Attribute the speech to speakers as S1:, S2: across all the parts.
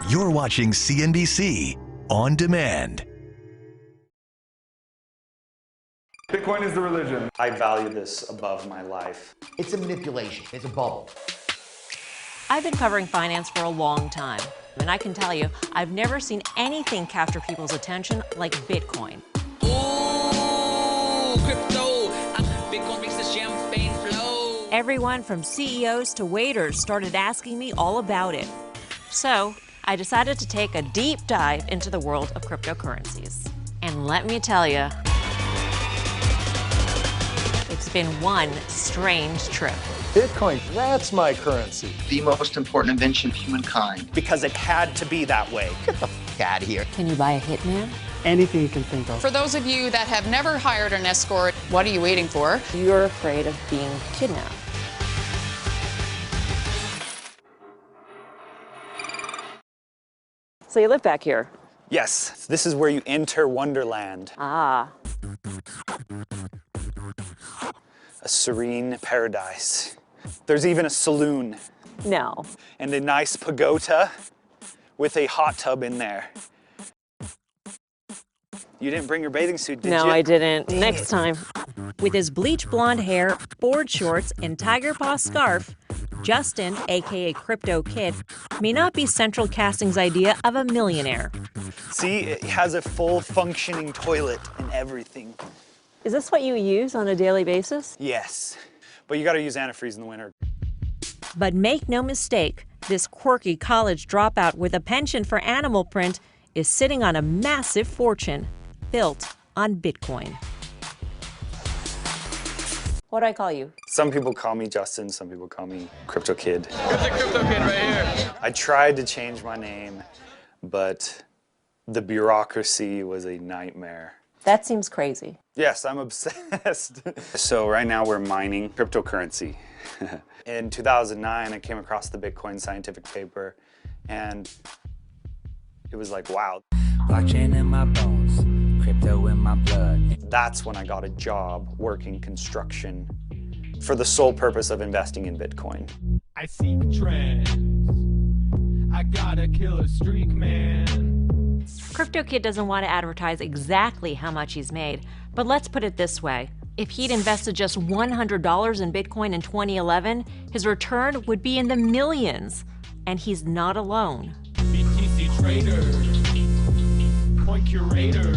S1: You're watching CNBC On Demand.
S2: Bitcoin is the religion.
S3: I value this above my life.
S4: It's a manipulation. It's a bubble.
S5: I've been covering finance for a long time, and I can tell you, I've never seen anything capture people's attention like Bitcoin.
S6: Ooh, crypto. Bitcoin makes the champagne flow.
S5: Everyone from CEOs to waiters started asking me all about it. So I decided to take a deep dive into the world of cryptocurrencies. And let me tell you, it's been one strange trip.
S7: Bitcoin, that's my currency.
S8: The most important invention of humankind.
S3: Because it had to be that way.
S4: Get the f*** out of here.
S5: Can you buy a hitman?
S9: Anything you can think of.
S10: For those of you that have never hired an escort, what are you waiting for?
S5: You're afraid of being kidnapped. So you live back here?
S3: Yes, this is where you enter Wonderland.
S5: Ah.
S3: A serene paradise. There's even a saloon.
S5: No.
S3: And a nice pagoda with a hot tub in there. You didn't bring your bathing suit, did you?
S5: No, I didn't. Next time. With his bleach blonde hair, board shorts, and tiger paw scarf, Justin, aka Crypto Kid, may not be Central Casting's idea of a millionaire.
S3: See, it has a full functioning toilet and everything.
S5: Is this what you use on a daily basis?
S3: Yes, but you gotta use antifreeze in the winter.
S5: But make no mistake, this quirky college dropout with a penchant for animal print is sitting on a massive fortune built on Bitcoin. What do I call you?
S3: Some people call me Justin, some people call me Crypto Kid.
S2: That's a crypto kid right here.
S3: I tried to change my name, but the bureaucracy was a nightmare.
S5: That seems crazy.
S3: Yes, I'm obsessed. So right now we're mining cryptocurrency. In 2009, I came across the Bitcoin scientific paper, and it was like, wow.
S6: Blockchain in my bones, crypto in my blood.
S3: That's when I got a job working construction for the sole purpose of investing in Bitcoin.
S2: I seek trends. I got a killer streak, man.
S5: Crypto Kid doesn't want to advertise exactly how much he's made, but let's put it this way. If he'd invested just $100 in Bitcoin in 2011, his return would be in the millions. And he's not alone.
S2: BTC trader, coin curator.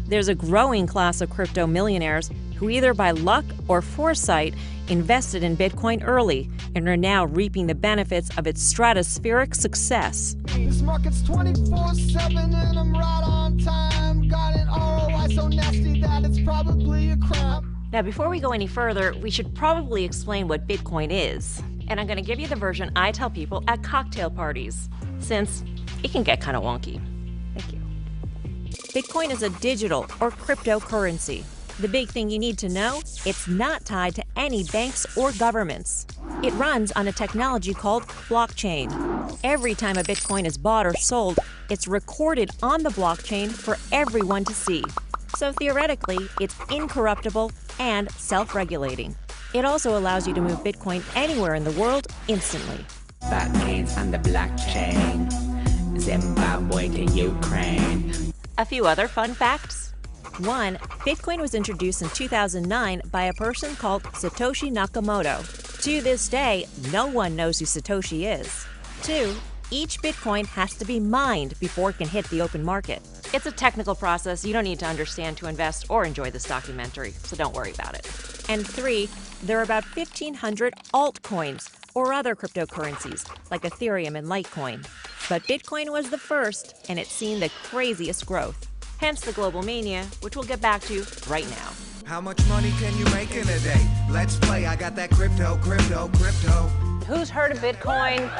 S5: There's a growing class of crypto millionaires who either by luck or foresight invested in Bitcoin early and are now reaping the benefits of its stratospheric success.
S11: This market's 24/7 and I'm right on time. Got an ROI so nasty that it's probably a crime.
S5: Now, before we go any further, we should probably explain what Bitcoin is. And I'm going to give you the version I tell people at cocktail parties, since it can get kind of wonky. Thank you. Bitcoin is a digital or cryptocurrency. The big thing you need to know, it's not tied to any banks or governments. It runs on a technology called blockchain. Every time a Bitcoin is bought or sold, it's recorded on the blockchain for everyone to see. So theoretically, it's incorruptible and self-regulating. It also allows you to move Bitcoin anywhere in the world instantly.
S6: That means on the blockchain, Zimbabwe to Ukraine.
S5: A few other fun facts. 1. Bitcoin was introduced in 2009 by a person called Satoshi Nakamoto. To this day, no one knows who Satoshi is. 2. Each Bitcoin has to be mined before it can hit the open market. It's a technical process you don't need to understand to invest or enjoy this documentary, so don't worry about it. And 3, there are about 1,500 altcoins, or other cryptocurrencies, like Ethereum and Litecoin. But Bitcoin was the first, and it's seen the craziest growth. Hence the global mania, which we'll get back to right now.
S11: How much money can you make in a day? Let's play, I got that crypto.
S5: Who's heard of Bitcoin?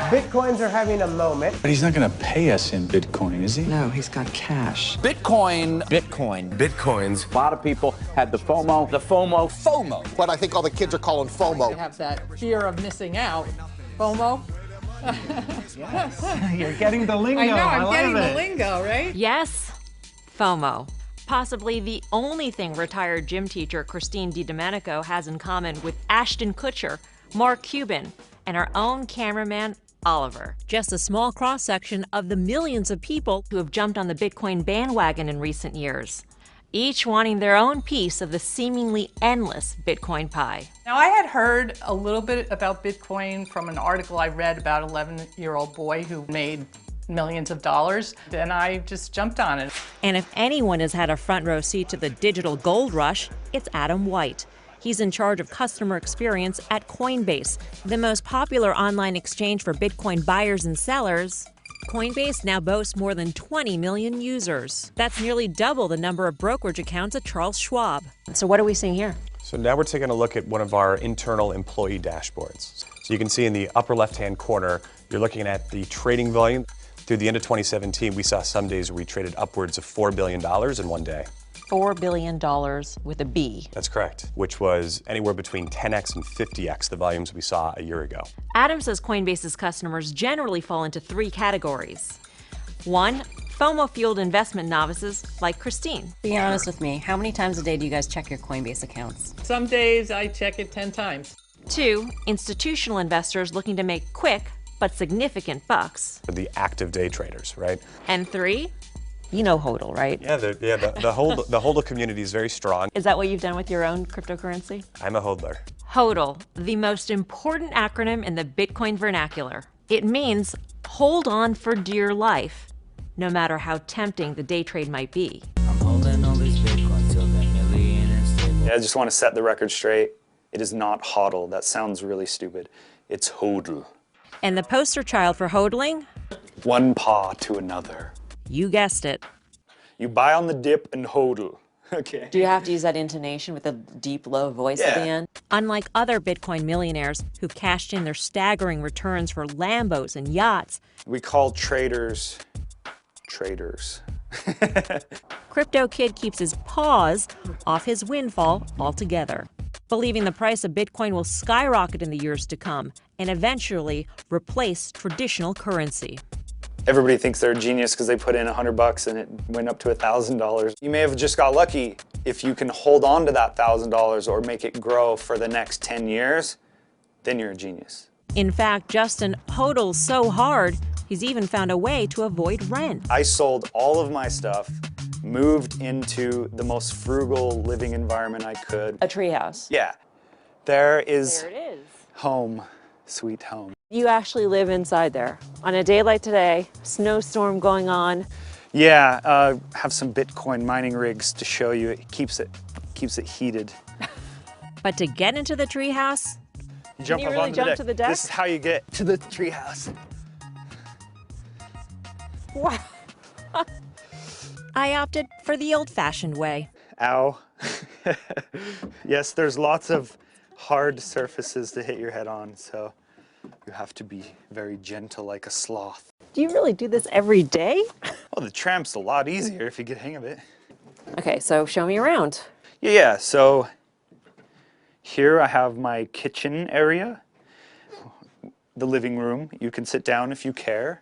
S7: Bitcoins are having a moment.
S12: But he's not going to pay us in Bitcoin, is he?
S6: No, he's got cash.
S9: Bitcoins.
S13: Bitcoins.
S9: A lot of people had the FOMO.
S4: What I think all the kids are calling FOMO.
S10: You have that fear of missing out. FOMO?
S7: Yes, you're getting the lingo.
S10: I know, I'm
S7: love
S10: getting
S7: it.
S10: the lingo, right?
S5: Yes, FOMO. Possibly the only thing retired gym teacher Christine DiDomenico has in common with Ashton Kutcher, Mark Cuban, and our own cameraman Oliver, just a small cross-section of the millions of people who have jumped on the Bitcoin bandwagon in recent years, each wanting their own piece of the seemingly endless Bitcoin pie.
S14: Now, I had heard a little bit about Bitcoin from an article I read about an 11-year-old boy who made millions of dollars, and I just jumped on it.
S5: And if anyone has had a front row seat to the digital gold rush, it's Adam White. He's in charge of customer experience at Coinbase, the most popular online exchange for Bitcoin buyers and sellers. Coinbase now boasts more than 20 million users. That's nearly double the number of brokerage accounts at Charles Schwab. So what are we seeing here?
S13: So now we're taking a look at one of our internal employee dashboards. So you can see in the upper left-hand corner, you're looking at the trading volume. Through the end of 2017, we saw some days where we traded upwards of $4 billion in one day.
S5: $4 billion with a B.
S13: That's correct, which was anywhere between 10x and 50x the volumes we saw a year ago.
S5: Adam says Coinbase's customers generally fall into 3 categories. 1, FOMO-fueled investment novices like Christine.
S15: Be honest with me, how many times a day do you guys check your Coinbase accounts?
S14: Some days I check it 10 times.
S5: 2, institutional investors looking to make quick but significant bucks.
S13: The active day traders, right?
S5: And 3, you know HODL, right?
S13: Yeah, the HODL community is very strong.
S5: Is that what you've done with your own cryptocurrency?
S13: I'm a HODLer.
S5: HODL, the most important acronym in the Bitcoin vernacular. It means hold on for dear life, no matter how tempting the day trade might be.
S6: I'm holding all these Bitcoin till they're million and stable.
S3: Yeah, I just want to set the record straight. It is not HODL. That sounds really stupid. It's HODL.
S5: And the poster child for hodling?
S3: One paw to another.
S5: You guessed it.
S3: You buy on the dip and hodl. Okay.
S15: Do you have to use that intonation with a deep, low voice at the end?
S5: Unlike other Bitcoin millionaires who've cashed in their staggering returns for Lambos and yachts,
S3: we call traders traders.
S5: Crypto Kid keeps his paws off his windfall altogether, believing the price of Bitcoin will skyrocket in the years to come and eventually replace traditional currency.
S3: Everybody thinks they're a genius because they put in $100 and it went up to $1,000. You may have just got lucky. If you can hold on to that $1,000 or make it grow for the next 10 years, then you're a genius.
S5: In fact, Justin hodls so hard, he's even found a way to avoid rent.
S3: I sold all of my stuff, moved into the most frugal living environment I could.
S15: A treehouse.
S3: Yeah. There it is.
S15: Home.
S3: Sweet home.
S15: You actually live inside there. On a day like today, snowstorm going on.
S3: Yeah, have some Bitcoin mining rigs to show you. It keeps it heated.
S5: But to get into the treehouse,
S3: Jump
S15: you
S3: up
S15: really
S3: on
S15: jump
S3: the deck.
S15: to the deck?
S3: This is how you get to the treehouse.
S15: Wow.
S5: I opted for the old-fashioned way.
S3: Ow. Yes, there's lots of hard surfaces to hit your head on, so you have to be very gentle like a sloth.
S15: Do you really do this every day?
S3: Well, the tramp's a lot easier if you get the hang of it.
S15: Okay, so show me around.
S3: Yeah, so here I have my kitchen area, the living room. You can sit down if you care.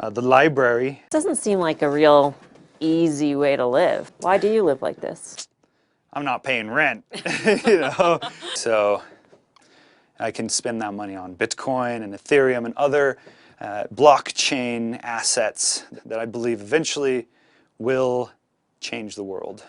S3: The library.
S15: It doesn't seem like a real easy way to live. Why do you live like this?
S3: I'm not paying rent, you know? So I can spend that money on Bitcoin and Ethereum and other blockchain assets that I believe eventually will change the world.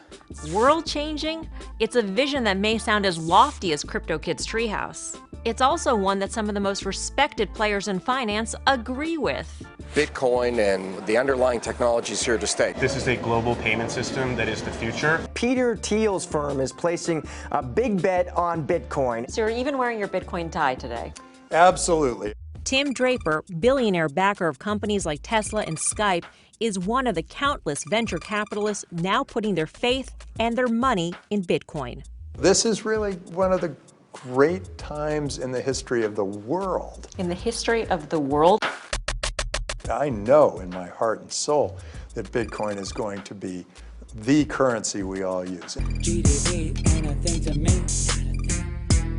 S5: World-changing? It's a vision that may sound as lofty as Crypto Kid's treehouse. It's also one that some of the most respected players in finance agree with.
S16: Bitcoin and the underlying technology is here to stay.
S17: This is a global payment system that is the future.
S18: Peter Thiel's firm is placing a big bet on Bitcoin.
S15: So you're even wearing your Bitcoin tie today?
S19: Absolutely.
S5: Tim Draper, billionaire backer of companies like Tesla and Skype, is one of the countless venture capitalists now putting their faith and their money in Bitcoin.
S19: This is really one of the great times in the history of the world.
S15: In the history of the world?
S19: I know in my heart and soul that Bitcoin is going to be the currency we all use.
S6: GDP ain't a thing to me.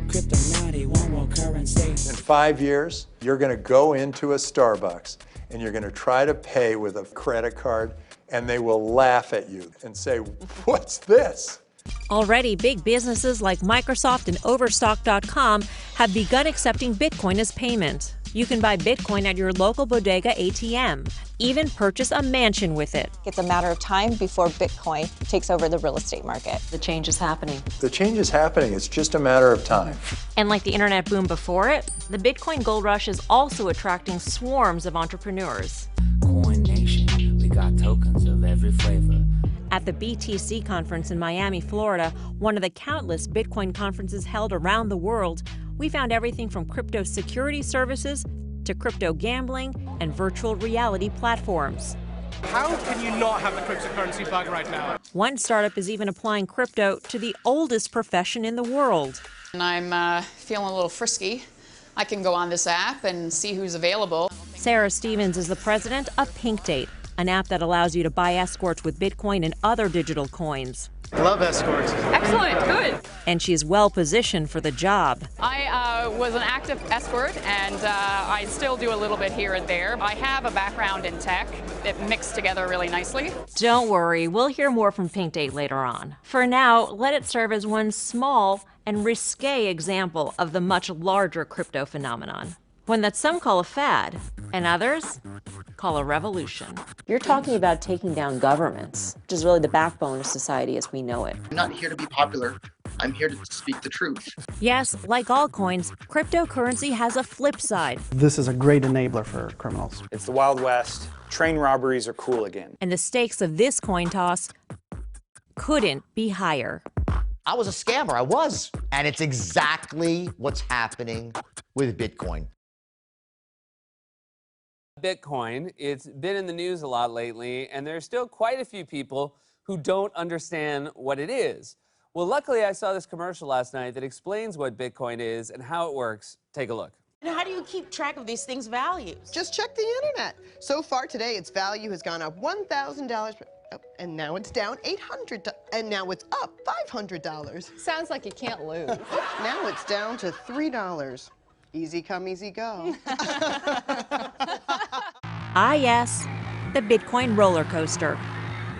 S6: Crypto naughty, one more currency.
S19: In 5 years, you're going to go into a Starbucks and you're going to try to pay with a credit card, and they will laugh at you and say, "What's this?"
S5: Already, big businesses like Microsoft and Overstock.com have begun accepting Bitcoin as payment. You can buy Bitcoin at your local bodega ATM, even purchase a mansion with it.
S20: It's a matter of time before Bitcoin takes over the real estate market.
S15: The change is happening.
S19: The change is happening. It's just a matter of time.
S5: And like the internet boom before it, the Bitcoin gold rush is also attracting swarms of entrepreneurs.
S6: Coin Nation, we got tokens of every flavor.
S5: At the BTC conference in Miami, Florida, one of the countless Bitcoin conferences held around the world, we found everything from crypto security services to crypto gambling and virtual reality platforms.
S21: How can you not have the cryptocurrency bug right now?
S5: One startup is even applying crypto to the oldest profession in the world.
S10: And I'm feeling a little frisky. I can go on this app and see who's available.
S5: Sarah Stevens is the president of Pink Date, an app that allows you to buy escorts with Bitcoin and other digital coins.
S21: Love escorts.
S10: Excellent, good.
S5: And she's well positioned for the job.
S10: I was an active escort, and I still do a little bit here and there. I have a background in tech that mixed together really nicely.
S5: Don't worry, we'll hear more from Pink Date later on. For now, let it serve as one small and risque example of the much larger crypto phenomenon. One that some call a fad, and others call a revolution.
S15: You're talking about taking down governments, which is really the backbone of society as we know it.
S8: I'm not here to be popular. I'm here to speak the truth.
S5: Yes, like all coins, cryptocurrency has a flip side.
S7: This is a great enabler for criminals.
S3: It's the Wild West. Train robberies are cool again.
S5: And the stakes of this coin toss couldn't be higher.
S4: I was a scammer, I was. And it's exactly what's happening with Bitcoin.
S22: Bitcoin, it's been in the news a lot lately, and there's still quite a few people who don't understand what it is. Well, luckily, I saw this commercial last night that explains what Bitcoin is and how it works. Take a look.
S23: And how do you keep track of these things' values?
S24: Just check the internet. So far today, its value has gone up $1,000, and now it's down $800, and now it's up $500.
S14: Sounds like you can't lose.
S24: Now it's down to $3. Easy come, easy go.
S5: Ah, yes, the Bitcoin roller coaster.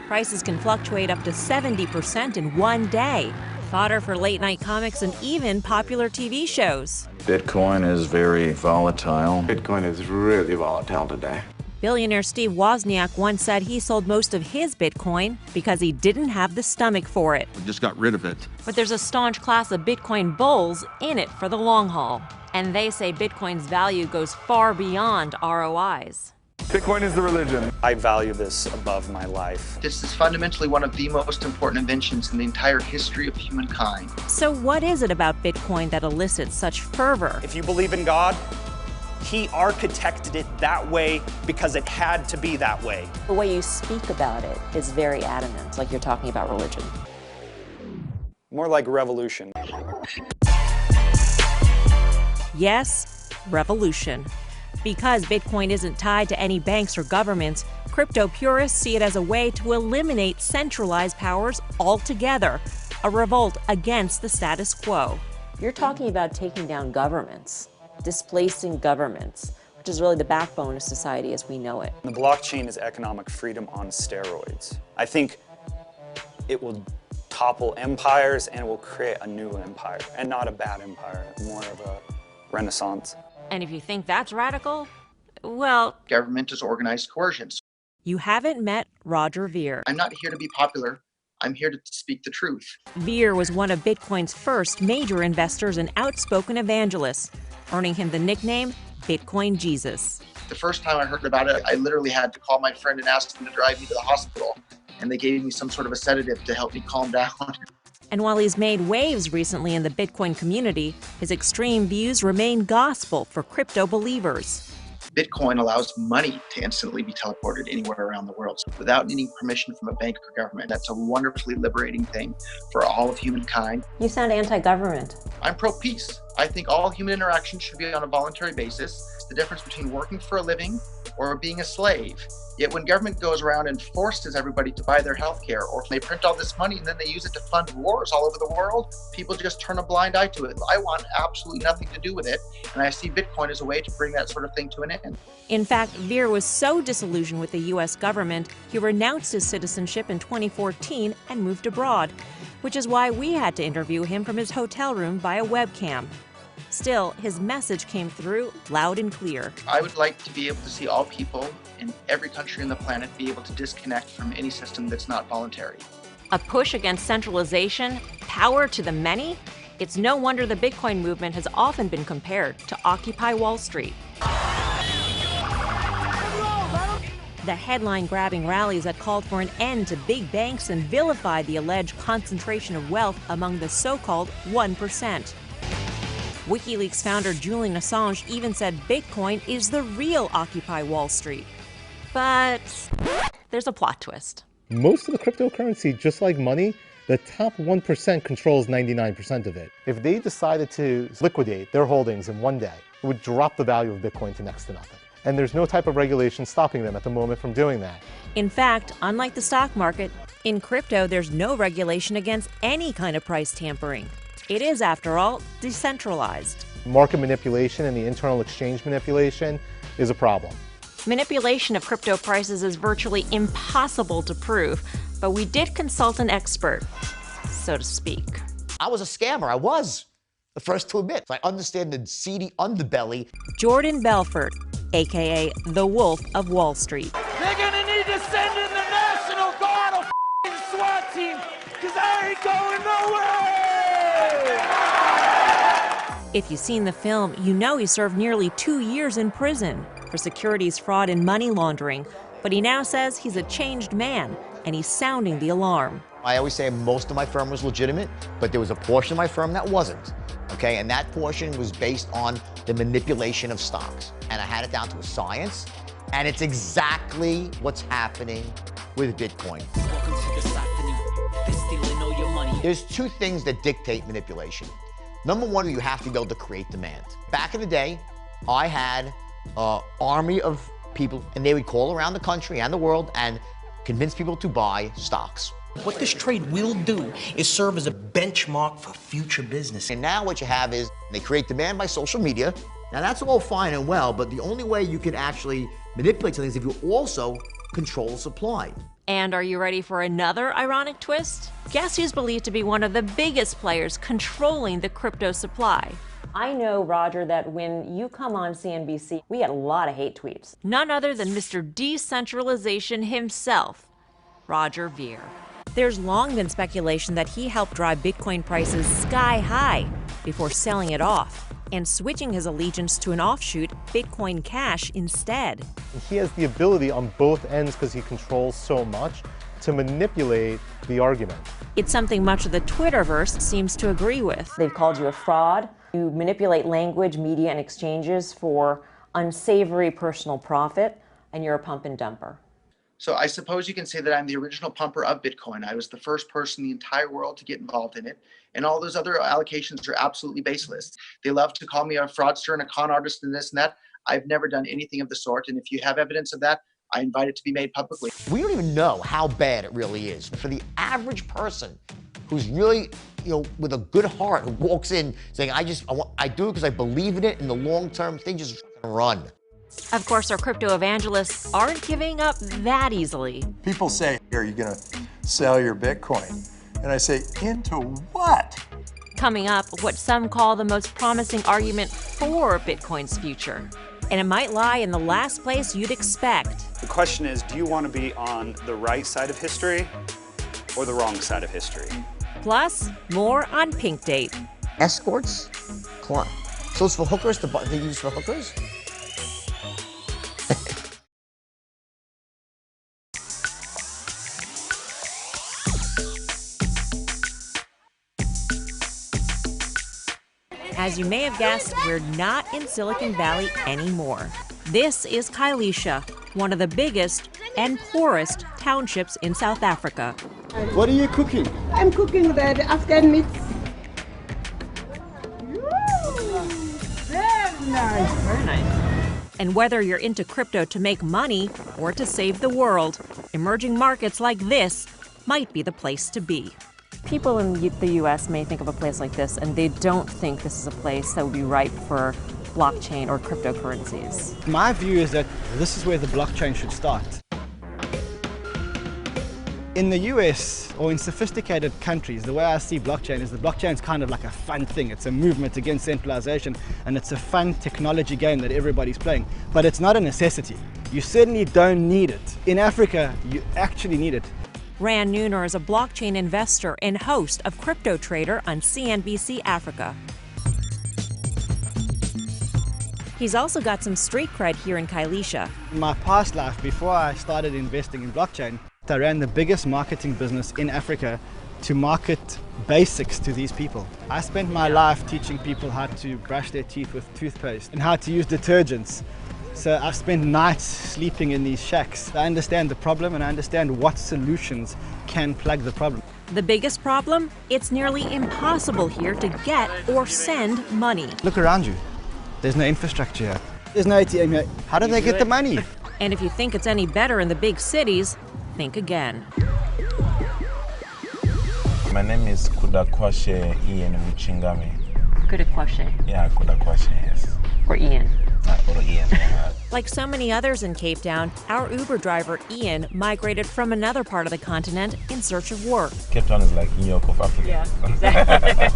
S5: Prices can fluctuate up to 70% in one day. Fodder for late-night comics and even popular TV shows.
S25: Bitcoin is very volatile. Bitcoin is really volatile today.
S5: Billionaire Steve Wozniak once said he sold most of his Bitcoin because he didn't have the stomach for it.
S26: We just got rid of it.
S5: But there's a staunch class of Bitcoin bulls in it for the long haul. And they say Bitcoin's value goes far beyond ROIs.
S27: Bitcoin is the religion.
S3: I value this above my life.
S8: This is fundamentally one of the most important inventions in the entire history of humankind.
S5: So what is it about Bitcoin that elicits such fervor?
S3: If you believe in God, He architected it that way because it had to be that way.
S15: The way you speak about it is very adamant, like you're talking about religion.
S3: More like revolution.
S5: Yes, revolution. Because Bitcoin isn't tied to any banks or governments, crypto purists see it as a way to eliminate centralized powers altogether, a revolt against the status quo.
S15: You're talking about taking down governments, displacing governments, which is really the backbone of society as we know it.
S3: The blockchain is economic freedom on steroids. I think it will topple empires and it will create a new empire, and not a bad empire, more of a renaissance.
S5: And if you think that's radical, well,
S8: Government is organized coercion.
S5: you haven't met Roger Ver.
S8: I'm not here to be popular. I'm here to speak the truth.
S5: Ver was one of Bitcoin's first major investors and outspoken evangelists, earning him the nickname Bitcoin Jesus.
S8: The first time I heard about it, I literally had to call my friend and ask him to drive me to the hospital. And they gave me some sort of a sedative to help me calm down.
S5: And while he's made waves recently in the Bitcoin community, his extreme views remain gospel for crypto believers.
S8: Bitcoin allows money to instantly be teleported anywhere around the world without needing permission from a bank or government. That's a wonderfully liberating thing for all of humankind.
S15: You sound anti-government.
S8: I'm pro-peace. I think all human interactions should be on a voluntary basis. It's the difference between working for a living or being a slave. Yet when government goes around and forces everybody to buy their health care, or if they print all this money and then they use it to fund wars all over the world, people just turn a blind eye to it. I want absolutely nothing to do with it. And I see Bitcoin as a way to bring that sort of thing to an end.
S5: In fact, Ver was so disillusioned with the U.S. government, he renounced his citizenship in 2014 and moved abroad, which is why we had to interview him from his hotel room via webcam. Still, his message came through loud and clear.
S8: I would like to be able to see all people in every country on the planet be able to disconnect from any system that's not voluntary.
S5: A push against centralization, power to the many? It's no wonder the Bitcoin movement has often been compared to Occupy Wall Street. The headline-grabbing rallies that called for an end to big banks and vilified the alleged concentration of wealth among the so-called 1%. WikiLeaks founder Julian Assange even said Bitcoin is the real Occupy Wall Street. But there's a plot twist.
S1: Most of the cryptocurrency, just like money, the top 1% controls 99% of it. If they decided to liquidate their holdings in one day, it would drop the value of Bitcoin to next to nothing. And there's no type of regulation stopping them at the moment from doing that.
S5: In fact, unlike the stock market, in crypto there's no regulation against any kind of price tampering. It is, after all, decentralized.
S1: Market manipulation and the internal exchange manipulation is a problem.
S5: Manipulation of crypto prices is virtually impossible to prove, but we did consult an expert, so to speak.
S4: I was a scammer. I was the first to admit. I understand the seedy underbelly.
S5: Jordan Belfort, aka the Wolf of Wall Street.
S21: They're gonna need to send in the National Guard or SWAT team, because I ain't going nowhere!
S5: If you've seen the film, you know he served nearly 2 years in prison for securities fraud and money laundering, but he now says he's a changed man, and he's sounding the alarm.
S4: I always say most of my firm was legitimate, but there was a portion of my firm that wasn't, okay? And that portion was based on the manipulation of stocks. And I had it down to a science, and it's exactly what's happening with Bitcoin. There's two things that dictate manipulation. Number one, you have to be able to create demand. Back in the day, I had an army of people, and they would call around the country and the world and convince people to buy stocks.
S2: What this trade will do is serve as a benchmark for future business.
S4: And now what you have is they create demand by social media. Now that's all fine and well, but the only way you can actually manipulate something is if you also control supply.
S5: And are you ready for another ironic twist? Guess who's believed to be one of the biggest players controlling the crypto supply?
S15: I know, Roger, that when you come on CNBC, we get a lot of hate tweets.
S5: None other than Mr. Decentralization himself, Roger Ver. There's long been speculation that he helped drive Bitcoin prices sky high before selling it off and switching his allegiance to an offshoot, Bitcoin Cash, instead.
S1: He has the ability on both ends, because he controls so much, to manipulate the argument.
S5: It's something much of the Twitterverse seems to agree with.
S15: They've called you a fraud. You manipulate language, media, and exchanges for unsavory personal profit, and you're a pump and dumper.
S8: So I suppose you can say that I'm the original pumper of Bitcoin. I was the first person in the entire world to get involved in it. And all those other allocations are absolutely baseless. They love to call me a fraudster and a con artist and this and that. I've never done anything of the sort. And if you have evidence of that, I invite it to be made publicly.
S4: We don't even know how bad it really is. For the average person who's really, with a good heart, who walks in saying, I do it because I believe in it, in the long-term thing, just run.
S5: Of course, our crypto evangelists aren't giving up that easily.
S19: People say, are you going to sell your Bitcoin? And I say, into what?
S5: Coming up, what some call the most promising argument for Bitcoin's future. And it might lie in the last place you'd expect.
S3: The question is, do you want to be on the right side of history or the wrong side of history?
S5: Plus, more on Pink Date.
S4: Escorts? So it's for hookers, they use for hookers?
S5: As you may have guessed, we're not in Silicon Valley anymore. This is Kailisha, one of the biggest and poorest townships in South Africa.
S9: What are you cooking?
S11: I'm cooking the Afghan meats.
S9: Very nice.
S5: Very nice. And whether you're into crypto to make money or to save the world, emerging markets like this might be the place to be.
S15: People in the U.S. may think of a place like this, and they don't think this is a place that would be ripe for blockchain or cryptocurrencies.
S9: My view is that this is where the blockchain should start.
S12: In the US, or in sophisticated countries, the way I see blockchain is the blockchain is kind of like a fun thing. It's a movement against centralization, and it's a fun technology game that everybody's playing. But it's not a necessity. You certainly don't need it. In Africa, you actually need it.
S5: Rand Nooner is a blockchain investor and host of Crypto Trader on CNBC Africa. He's also got some street cred here in Kailesha.
S12: In my past life, before I started investing in blockchain, I ran the biggest marketing business in Africa to market basics to these people. I spent my life teaching people how to brush their teeth with toothpaste and how to use detergents. So I've spent nights sleeping in these shacks. I understand the problem and I understand what solutions can plug the problem.
S5: The biggest problem? It's nearly impossible here to get or send money.
S12: Look around you. There's no infrastructure here. There's no ATM here. How do they get the money?
S5: And if you think it's any better in the big cities, think again.
S13: My name is Kudakwashe Ian Muchingami.
S5: Kudakwashe?
S13: Yeah, Kudakwashe, yes.
S5: Or Ian?
S13: Or Ian, yeah.
S5: Like so many others in Cape Town, our Uber driver Ian migrated from another part of the continent in search of work.
S13: Cape Town is like New York of Africa.
S5: Yeah, exactly.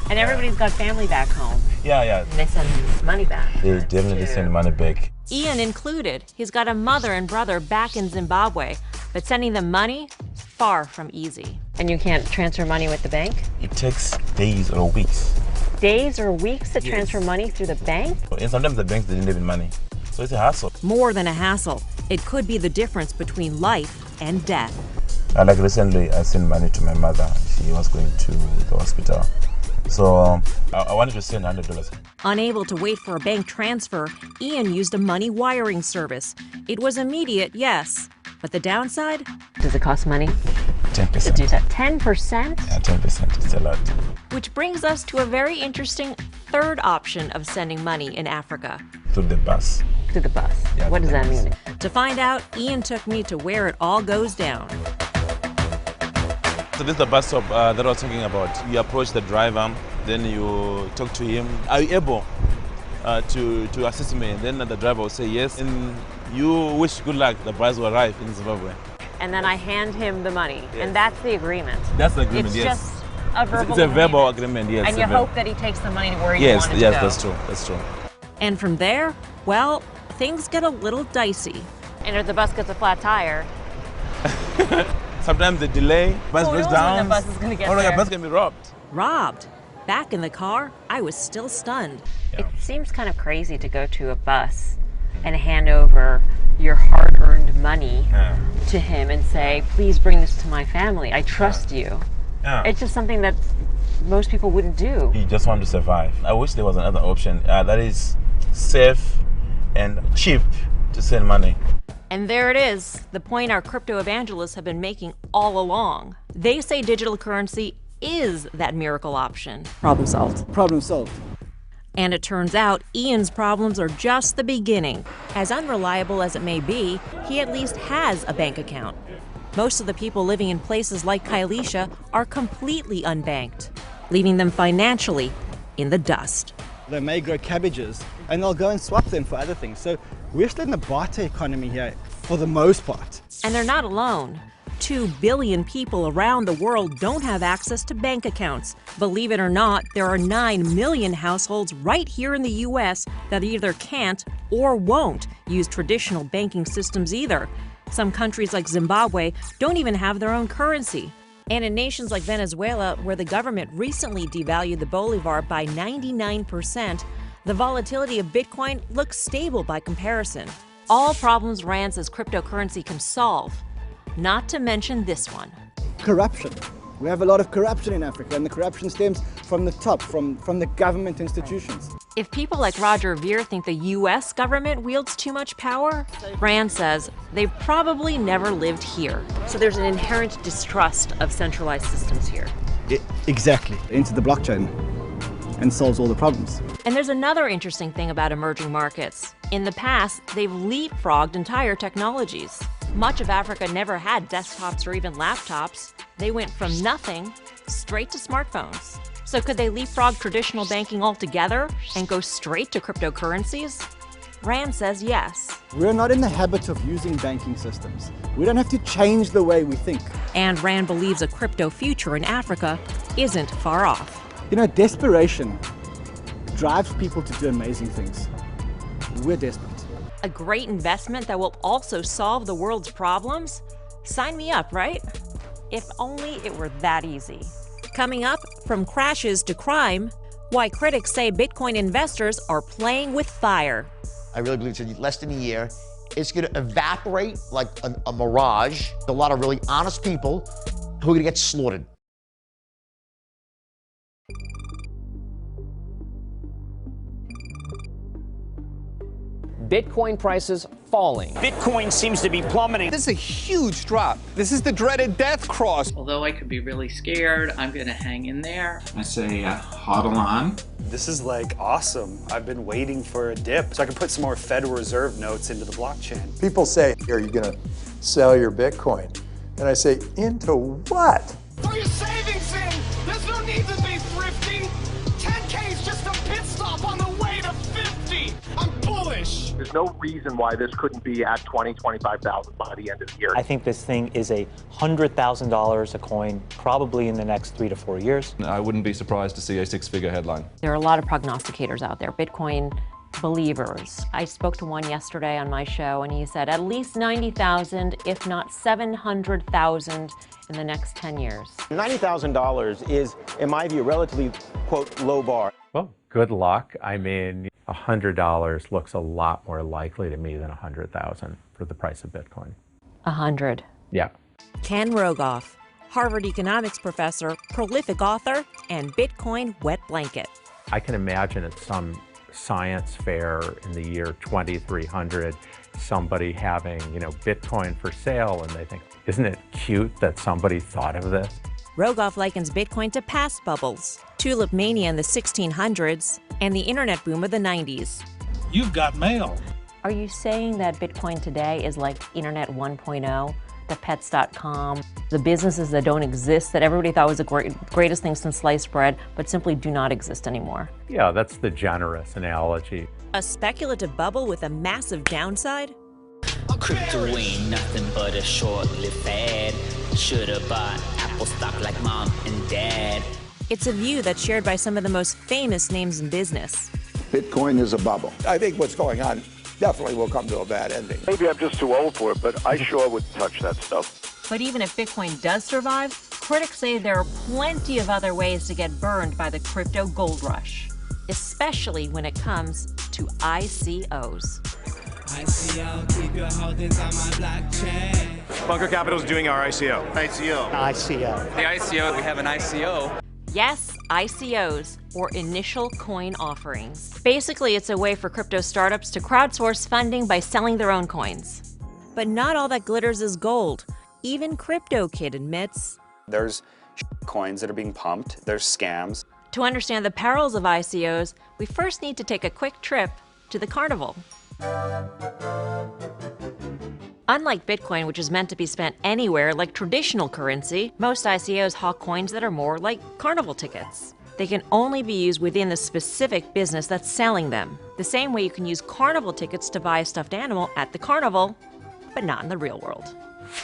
S5: And everybody's got family back home.
S13: Yeah, yeah.
S5: And they send money back.
S13: They definitely send money back.
S5: Ian included. He's got a mother and brother back in Zimbabwe, but sending them money, far from easy. And you can't transfer money with the bank?
S13: It takes days or weeks.
S5: Days or weeks to transfer money through the bank?
S13: And sometimes the banks didn't have money. So it's a hassle.
S5: More than a hassle. It could be the difference between life and death.
S13: Like recently, I sent money to my mother. She was going to the hospital. So I wanted to send $100.
S5: Unable to wait for a bank transfer, Ian used a money wiring service. It was immediate, yes. But the downside? Does it cost money?
S13: 10%.
S5: To do that? 10%?
S13: Yeah, 10%. It's a lot.
S5: Which brings us to a very interesting third option of sending money in Africa.
S13: Through the bus.
S5: Through the bus.
S13: Yeah,
S5: what does that mean? To find out, Ian took me to where it all goes down.
S16: So this is the bus stop that I was talking about. You approach the driver, then you talk to him. Are you able to assist me? Then the driver will say yes, and you wish good luck. The bus will arrive in Zimbabwe.
S5: And then I hand him the money, and that's the agreement.
S16: That's the agreement,
S5: it's
S16: yes.
S5: Just a verbal
S16: It's a verbal agreement, yes.
S5: And you hope that he takes the money to where you want it to go.
S16: Yes, that's true, that's true.
S5: And from there, well, things get a little dicey. And if the bus gets a flat tire...
S16: Sometimes the delay, bus breaks down.
S5: When the bus is going to get
S16: there.
S5: there.
S16: The bus can be robbed.
S5: Robbed? Back in the car, I was still stunned. Yeah. It seems kind of crazy to go to a bus and hand over your hard-earned money to him and say, please bring this to my family. I trust you. Yeah. It's just something that most people wouldn't do.
S16: You just want to survive. I wish there was another option that is safe and cheap to send money.
S5: And there it is, the point our crypto evangelists have been making all along. They say digital currency is that miracle option.
S12: Problem solved. Problem solved.
S5: And it turns out Ian's problems are just the beginning. As unreliable as it may be, he at least has a bank account. Most of the people living in places like Kailesha are completely unbanked, leaving them financially in the dust.
S12: They may grow cabbages and they'll go and swap them for other things. So we're still in the barter economy here for the most part.
S5: And they're not alone. 2 billion people around the world don't have access to bank accounts. Believe it or not, there are 9 million households right here in the US that either can't or won't use traditional banking systems either. Some countries like Zimbabwe don't even have their own currency. And in nations like Venezuela, where the government recently devalued the bolivar by 99%, the volatility of Bitcoin looks stable by comparison. All problems Rand says cryptocurrency can solve. Not to mention this one.
S12: Corruption. We have a lot of corruption in Africa, and the corruption stems from the top, from the government institutions.
S5: If people like Roger Ver think the US government wields too much power, Rand says they've probably never lived here. So there's an inherent distrust of centralized systems here.
S12: Exactly. Into the blockchain and solves all the problems.
S5: And there's another interesting thing about emerging markets. In the past, they've leapfrogged entire technologies. Much of Africa never had desktops or even laptops. They went from nothing straight to smartphones. So could they leapfrog traditional banking altogether and go straight to cryptocurrencies? Rand says yes.
S12: We're not in the habit of using banking systems. We don't have to change the way we think.
S5: And Rand believes a crypto future in Africa isn't far off.
S12: You know, desperation drives people to do amazing things. We're desperate.
S5: A great investment that will also solve the world's problems? Sign me up, right? If only it were that easy. Coming up, from crashes to crime, why critics say Bitcoin investors are playing with fire.
S4: I really believe in less than a year, it's going to evaporate like a mirage. A lot of really honest people who are going to get slaughtered.
S6: Bitcoin prices falling.
S21: Bitcoin seems to be plummeting.
S7: This is a huge drop. This is the dreaded death cross.
S10: Although I could be really scared, I'm going to hang in there.
S25: I say hodl on.
S3: This is like awesome. I've been waiting for a dip so I can put some more Federal Reserve notes into the blockchain.
S19: People say, are you going to sell your Bitcoin? And I say, into what?
S21: Throw your savings in. There's no need to be thrifty. 10K is just a pit stop on the way to 50. I'm bullish.
S17: There's no reason why this couldn't be at 20, 25,000 by the end of the year.
S18: I think this thing is $100,000 a coin, probably in the next 3 to 4 years.
S20: I wouldn't be surprised to see a 6-figure headline.
S15: There are a lot of prognosticators out there, Bitcoin believers. I spoke to one yesterday on my show, and he said at least 90,000, if not 700,000 in the next 10 years.
S17: $90,000 is, in my view, relatively, quote, low bar.
S26: Well, good luck. I mean, $100 looks a lot more likely to me than 100,000 for the price of Bitcoin.
S15: 100.
S26: Yeah.
S5: Ken Rogoff, Harvard economics professor, prolific author, and Bitcoin wet blanket.
S26: I can imagine at some science fair in the year 2300, somebody having, Bitcoin for sale, and they think, isn't it cute that somebody thought of this?
S5: Rogoff likens Bitcoin to past bubbles, tulip mania in the 1600s, and the internet boom of the 90s.
S21: You've got mail.
S15: Are you saying that Bitcoin today is like Internet 1.0? The pets.com, the businesses that don't exist, that everybody thought was the greatest thing since sliced bread, but simply do not exist anymore?
S26: Yeah, that's the generous analogy.
S5: A speculative bubble with a massive downside?
S21: Crypto ain't nothing but a short-lived fad. Should've bought Apple stock like mom and dad.
S5: It's a view that's shared by some of the most famous names in business.
S27: Bitcoin is a bubble. I think what's going on definitely will come to a bad ending.
S17: Maybe I'm just too old for it, but I sure wouldn't touch that stuff.
S5: But even if Bitcoin does survive, critics say there are plenty of other ways to get burned by the crypto gold rush, especially when it comes to ICOs.
S21: ICO, keep your holdings on my blockchain.
S17: Bunker Capital's doing our ICO.
S1: ICO.
S21: The ICO, we have an ICO.
S5: Yes, ICOs, or initial coin offerings. Basically, it's a way for crypto startups to crowdsource funding by selling their own coins. But not all that glitters is gold. Even CryptoKid admits
S3: There's coins that are being pumped. There's scams.
S5: to understand the perils of ICOs, we first need to take a quick trip to the carnival. Unlike Bitcoin, which is meant to be spent anywhere like traditional currency, most ICOs hawk coins that are more like carnival tickets. They can only be used within the specific business that's selling them. The same way you can use carnival tickets to buy a stuffed animal at the carnival, but not in the real world.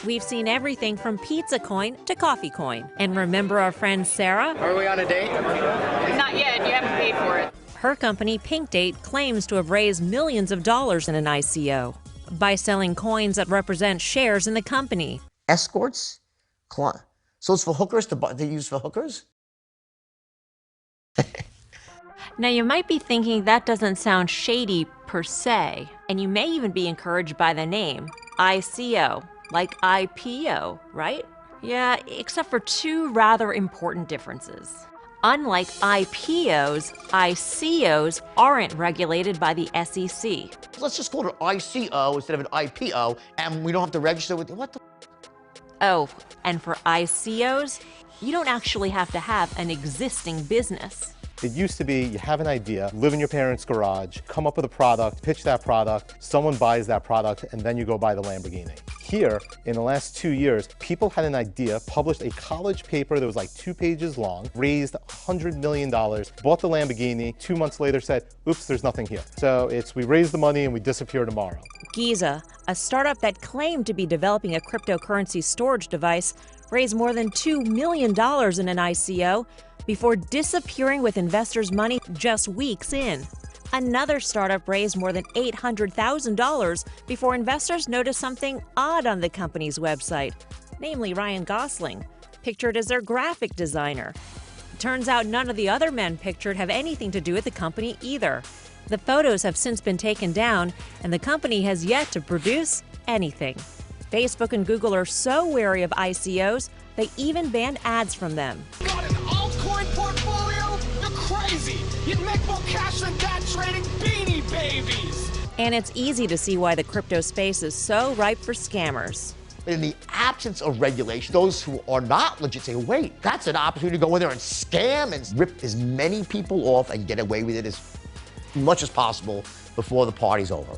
S5: We've seen everything from pizza coin to coffee coin. And remember our friend Sarah?
S10: Are we on a date?
S15: Not yet, you haven't paid for it.
S5: Her company, Pink Date, claims to have raised millions of dollars in an ICO by selling coins that represent shares in the company.
S4: Escorts? So it's for hookers to use for hookers?
S5: Now you might be thinking that doesn't sound shady per se, and you may even be encouraged by the name, ICO, like IPO, right? Yeah, except for two rather important differences. Unlike IPOs, ICOs aren't regulated by the SEC.
S4: Let's just call it an ICO instead of an IPO, and we don't have to register with what the.
S5: Oh, and for ICOs, you don't actually have to have an existing business.
S1: It used to be you have an idea, live in your parents' garage, come up with a product, pitch that product, someone buys that product, and then you go buy the Lamborghini. Here, in the last 2 years, people had an idea, published a college paper that was like 2 pages long, raised $100 million, bought the Lamborghini, 2 months later said, oops, there's nothing here. So it's we raise the money and we disappear tomorrow.
S5: Giza, a startup that claimed to be developing a cryptocurrency storage device, raised more than $2 million in an ICO before disappearing with investors' money just weeks in. Another startup raised more than $800,000 before investors noticed something odd on the company's website, namely Ryan Gosling, pictured as their graphic designer. Turns out none of the other men pictured have anything to do with the company either. The photos have since been taken down, and the company has yet to produce anything. Facebook and Google are so wary of ICOs, they even banned ads from them.
S21: Got an altcoin portfolio? You're crazy. You'd make more cash than that trading Beanie Babies.
S5: And it's easy to see why the crypto space is so ripe for scammers.
S4: In the absence of regulation, those who are not legit say, wait, that's an opportunity to go in there and scam and rip as many people off and get away with it as much as possible before the party's over.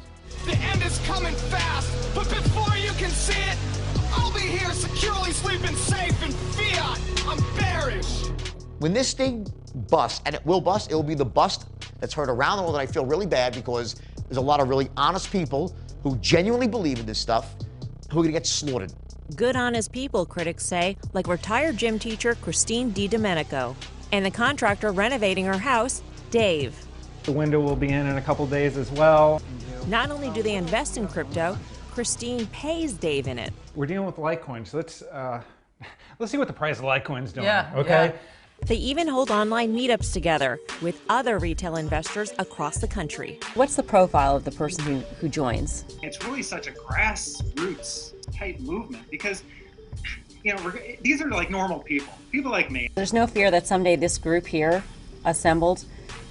S21: The end is coming fast, but before you can see it, I'll be here securely sleeping safe in fiat. I'm bearish.
S4: When this thing busts, and it will be the bust that's heard around the world, and I feel really bad because there's a lot of really honest people who genuinely believe in this stuff who are gonna get slaughtered.
S5: Good honest people, critics say, like retired gym teacher Christine DiDomenico, and the contractor renovating her house, Dave.
S7: The window will be in a couple days as well.
S5: Not only do they invest in crypto, Christine pays Dave in it.
S7: We're dealing with Litecoin, so let's see what the price of Litecoin's doing.
S5: Yeah,
S7: okay.
S5: yeah. They even hold online meetups together with other retail investors across the country.
S15: What's the profile of the person who joins?
S2: It's really such a grassroots type movement because, you know, these are like normal people like me.
S15: There's no fear that someday this group here assembled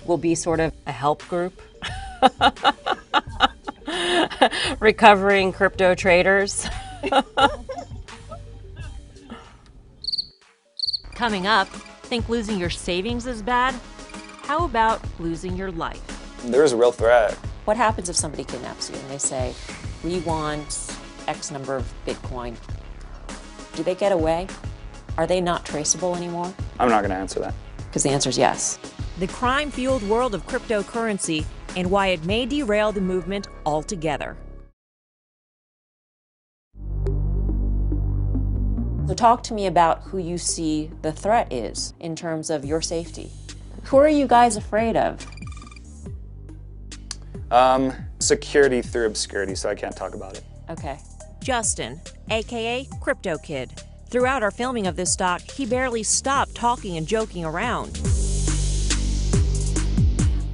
S15: will be sort of a help group. Recovering crypto traders.
S5: Coming up, think losing your savings is bad? How about losing your life?
S3: There's a real threat.
S15: What happens if somebody kidnaps you and they say, we want X number of Bitcoin? Do they get away? Are they not traceable anymore?
S3: I'm not going to answer that.
S15: Because the answer is yes.
S5: The crime-fueled world of cryptocurrency and why it may derail the movement altogether.
S15: So talk to me about who you see the threat is in terms of your safety. Who are you guys afraid of?
S3: Security through obscurity, so I can't talk about it.
S15: Okay.
S5: Justin, aka Crypto Kid. Throughout our filming of this doc, he barely stopped talking and joking around.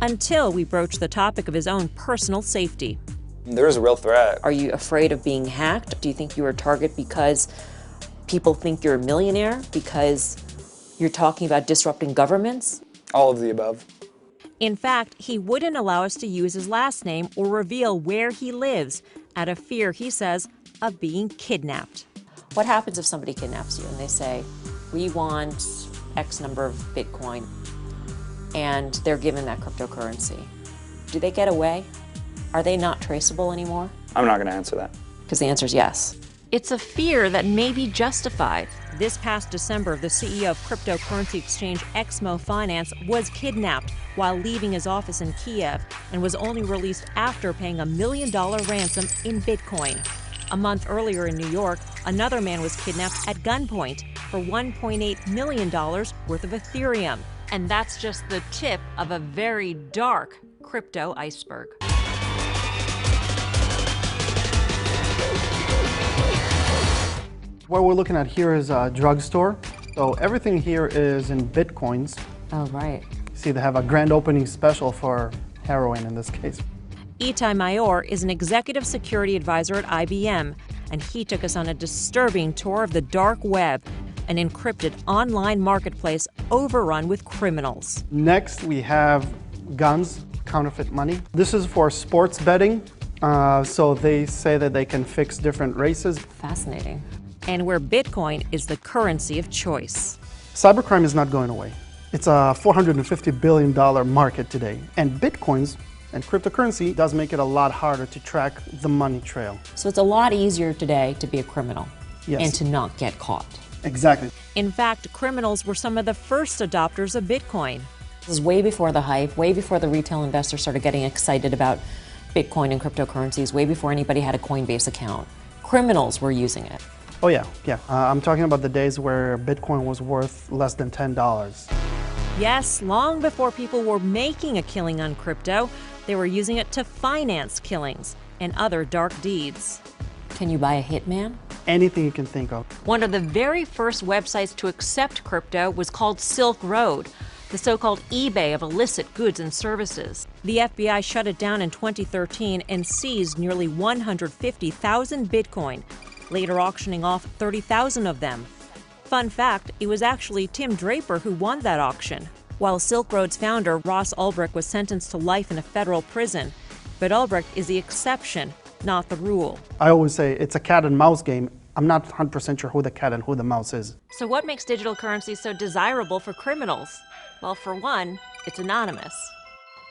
S5: Until we broached the topic of his own personal safety.
S3: There is a real threat.
S15: Are you afraid of being hacked? Do you think you're a target because people think you're a millionaire? Because you're talking about disrupting governments?
S3: All of the above.
S5: In fact, he wouldn't allow us to use his last name or reveal where he lives, out of fear, he says, of being kidnapped.
S15: What happens if somebody kidnaps you and they say, we want X number of Bitcoin, and they're given that cryptocurrency? Do they get away? Are they not traceable anymore?
S3: I'm not going to answer that.
S15: Because the answer is yes.
S5: It's a fear that may be justified. This past December, the CEO of cryptocurrency exchange Exmo Finance was kidnapped while leaving his office in Kiev and was only released after paying $1 million ransom in Bitcoin. A month earlier in New York, another man was kidnapped at gunpoint for $1.8 million worth of Ethereum. And that's just the tip of a very dark crypto iceberg.
S6: What we're looking at here is a drugstore. So everything here is in Bitcoins.
S15: Oh, right.
S6: See, they have a grand opening special for heroin in this case.
S5: Itai Mayor is an executive security advisor at IBM, and he took us on a disturbing tour of the dark web, an encrypted online marketplace overrun with criminals.
S6: Next, we have guns, counterfeit money. This is for sports betting. So they say that they can fix different races.
S15: Fascinating.
S5: And where Bitcoin is the currency of choice.
S6: Cybercrime is not going away. It's a $450 billion market today. And Bitcoins, And cryptocurrency does make it a lot harder to track the money trail.
S15: So it's a lot easier today to be a criminal
S6: Yes.
S15: and to not get caught.
S6: Exactly.
S5: In fact, criminals were some of the first adopters of Bitcoin.
S15: This is way before the hype, way before the retail investors started getting excited about Bitcoin and cryptocurrencies, way before anybody had a Coinbase account. Criminals were using it.
S6: Oh yeah. I'm talking about the days where Bitcoin was worth less than $10.
S5: Yes, long before people were making a killing on crypto, they were using it to finance killings and other dark deeds.
S15: Can you buy a hitman?
S6: Anything you can think of.
S5: One of the very first websites to accept crypto was called Silk Road, the so-called eBay of illicit goods and services. The FBI shut it down in 2013 and seized nearly 150,000 Bitcoin, later auctioning off 30,000 of them. Fun fact, it was actually Tim Draper who won that auction. While Silk Road's founder, Ross Ulbricht, was sentenced to life in a federal prison. But Ulbricht is the exception, not the rule.
S6: I always say it's a cat and mouse game. I'm not 100% sure who the cat and who the mouse is.
S5: So what makes digital currency so desirable for criminals? Well, for one, it's anonymous.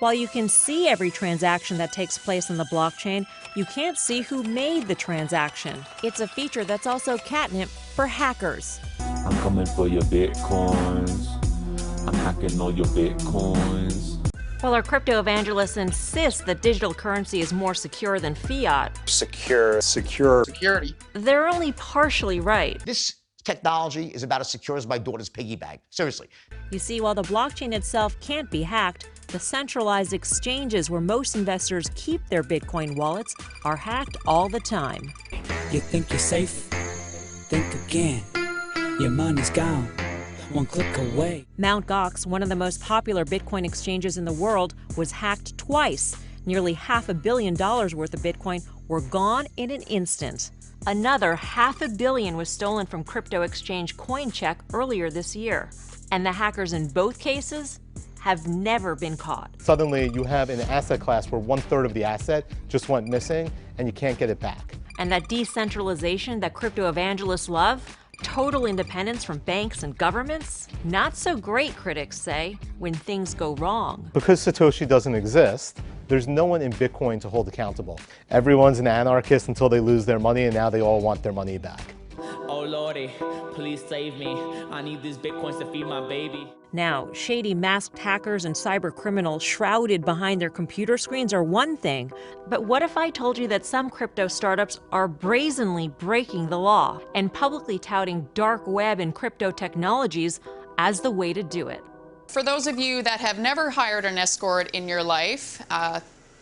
S5: While you can see every transaction that takes place on the blockchain, you can't see who made the transaction. It's a feature that's also catnip for hackers.
S8: I'm coming for your Bitcoins. I'm hacking all your Bitcoins.
S5: While our crypto evangelists insist that digital currency is more secure than fiat,
S19: Security.
S5: they're only partially right.
S4: This technology is about as secure as my daughter's piggy bank. Seriously.
S5: You see, while the blockchain itself can't be hacked, the centralized exchanges where most investors keep their Bitcoin wallets are hacked all the time.
S9: You think you're safe? Think again. Your money's gone. One click away.
S5: Mt. Gox, one of the most popular Bitcoin exchanges in the world, was hacked twice. Nearly $500 million worth of Bitcoin were gone in an instant. Another $500 million was stolen from crypto exchange Coincheck earlier this year. And the hackers in both cases have never been caught.
S1: Suddenly you have an asset class where 1/3 of the asset just went missing and you can't get it back.
S5: And that decentralization that crypto evangelists love, total independence from banks and governments, not so great, critics say, when things go wrong.
S1: Because Satoshi doesn't exist, there's no one in Bitcoin to hold accountable. Everyone's an anarchist until they lose their money, and now they all want their money back.
S9: Oh Lordy, please save me. I need these Bitcoins to feed my baby.
S5: Now, shady masked hackers and cyber criminals shrouded behind their computer screens are one thing, but what if I told you that some crypto startups are brazenly breaking the law and publicly touting dark web and crypto technologies as the way to do it?
S11: For those of you that have never hired an escort in your life,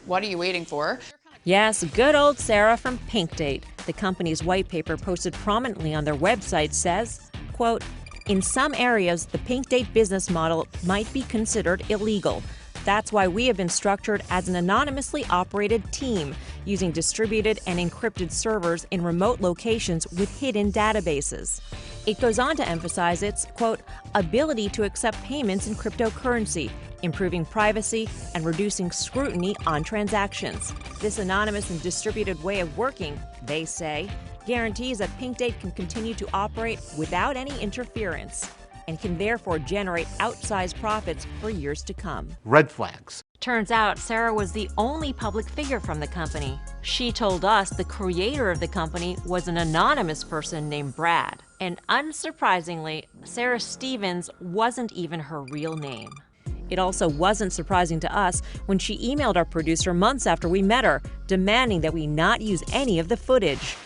S11: what are you waiting for?
S5: Yes, good old Sarah from Pink Date. The company's white paper posted prominently on their website says, quote, "In some areas, the Pink Date business model might be considered illegal. That's why we have been structured as an anonymously operated team, using distributed and encrypted servers in remote locations with hidden databases." It goes on to emphasize its, quote, "ability to accept payments in cryptocurrency, improving privacy and reducing scrutiny on transactions. This anonymous and distributed way of working," they say, "guarantees that Pink Date can continue to operate without any interference and can therefore generate outsized profits for years to come."
S1: Red flags.
S5: Turns out Sarah was the only public figure from the company. She told us the creator of the company was an anonymous person named Brad. And unsurprisingly, Sarah Stevens wasn't even her real name. It also wasn't surprising to us when she emailed our producer months after we met her, demanding that we not use any of the footage.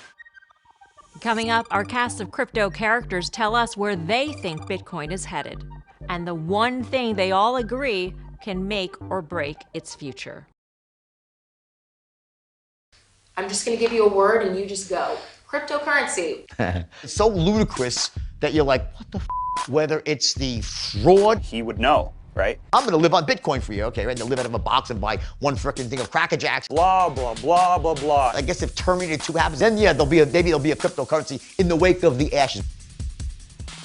S5: Coming up, our cast of crypto characters tell us where they think Bitcoin is headed. And the one thing they all agree can make or break its future.
S15: I'm just going to give you a word and you just go. Cryptocurrency.
S4: It's so ludicrous that you're like, what the f? Whether it's the fraud.
S3: He would know, right?
S4: I'm going to live on Bitcoin for you, okay, right? To live out of a box and buy one frickin' thing of Cracker Jacks.
S3: Blah, blah, blah, blah, blah.
S4: I guess if Terminator 2 happens, then yeah, maybe there'll be a cryptocurrency in the wake of the ashes.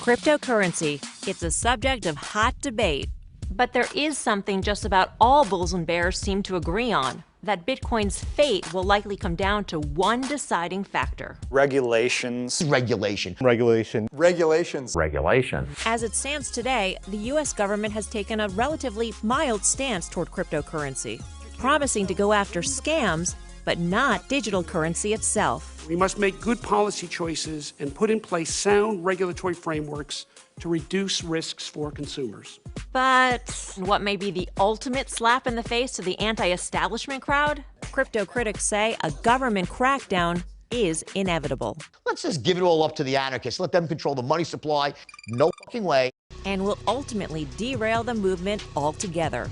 S5: Cryptocurrency. It's a subject of hot debate. But there is something just about all bulls and bears seem to agree on, that Bitcoin's fate will likely come down to one deciding factor.
S3: Regulations.
S4: Regulation.
S1: Regulation.
S19: Regulations.
S26: Regulation.
S5: As it stands today, the U.S. government has taken a relatively mild stance toward cryptocurrency. promising to go after scams, but not digital currency itself.
S12: We must make good policy choices and put in place sound regulatory frameworks to reduce risks for consumers.
S5: But what may be the ultimate slap in the face to the anti-establishment crowd? Crypto critics say a government crackdown is inevitable.
S4: Let's just give it all up to the anarchists. Let them control the money supply. No fucking way.
S5: And will ultimately derail the movement altogether.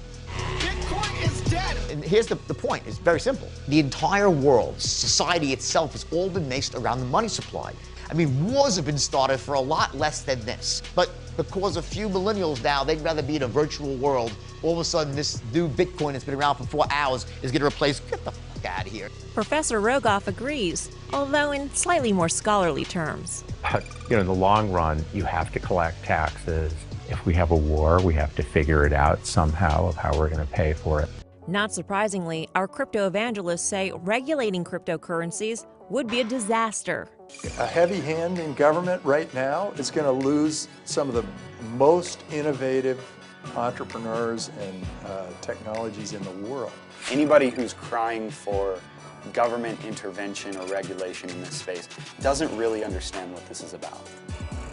S21: Bitcoin is dead.
S4: And here's the point. It's very simple. The entire world, society itself, has all been based around the money supply. I mean, wars have been started for a lot less than this. But because a few millennials now, they'd rather be in a virtual world, all of a sudden this new Bitcoin that's been around for 4 hours is going to replace, get the fuck out of here.
S5: Professor Rogoff agrees, although in slightly more scholarly terms.
S26: But, in the long run, you have to collect taxes. If we have a war, we have to figure it out somehow of how we're going to pay for it.
S5: Not surprisingly, our crypto evangelists say regulating cryptocurrencies would be a disaster.
S19: A heavy hand in government right now is going to lose some of the most innovative entrepreneurs and technologies in the world.
S3: Anybody who's crying for government intervention or regulation in this space doesn't really understand what this is about.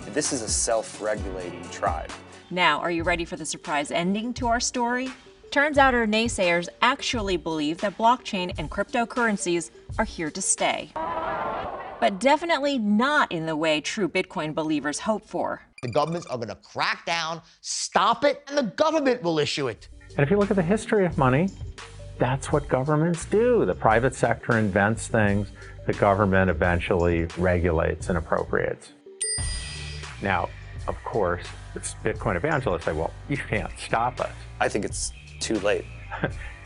S3: This is a self-regulating tribe.
S5: Now, are you ready for the surprise ending to our story? Turns out our naysayers actually believe that blockchain and cryptocurrencies are here to stay. But definitely not in the way true Bitcoin believers hope for.
S4: The governments are going to crack down, stop it, and the government will issue it.
S26: And if you look at the history of money, that's what governments do. The private sector invents things, the government eventually regulates and appropriates. Now, of course, it's Bitcoin evangelists say, well, you can't stop us.
S3: I think it's too late.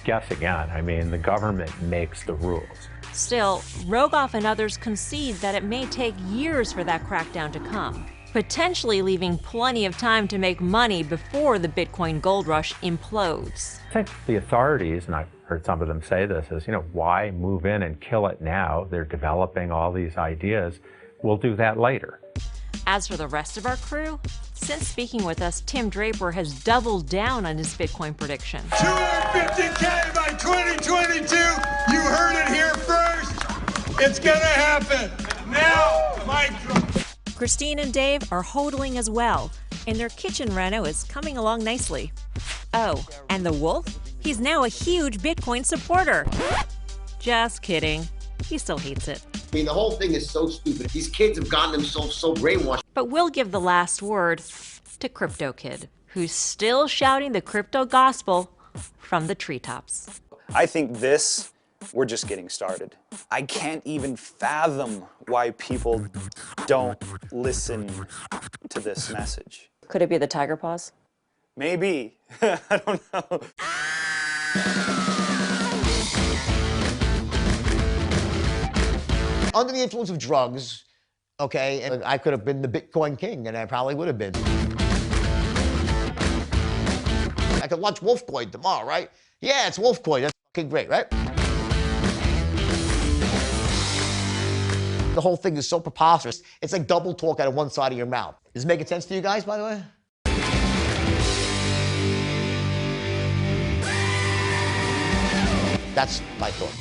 S26: Guess again. I mean, the government makes the rules.
S5: Still, Rogoff and others concede that it may take years for that crackdown to come, potentially leaving plenty of time to make money before the Bitcoin gold rush implodes.
S26: I think the authorities, and I've heard some of them say this, is, why move in and kill it now? They're developing all these ideas. We'll do that later.
S5: As for the rest of our crew, since speaking with us, Tim Draper has doubled down on his Bitcoin prediction.
S21: 250K by 2022. You heard it here first. It's gonna happen. Now, Mike.
S5: Christine and Dave are hodling as well, and their kitchen reno is coming along nicely. Oh, and the wolf? He's now a huge Bitcoin supporter. Just kidding. He still hates it.
S13: I mean, the whole thing is so stupid. These kids have gotten themselves so brainwashed.
S5: But we'll give the last word to Crypto Kid, who's still shouting the crypto gospel from the treetops.
S3: I think we're just getting started. I can't even fathom why people don't listen to this message.
S15: Could it be the tiger paws?
S3: Maybe. I don't know.
S4: Under the influence of drugs, okay, and I could have been the Bitcoin king, and I probably would have been. I could launch Wolfcoin tomorrow, right? Yeah, it's Wolfcoin. That's fucking great, right? The whole thing is so preposterous. It's like double talk out of one side of your mouth. Is it making sense to you guys, by the way? That's my thought.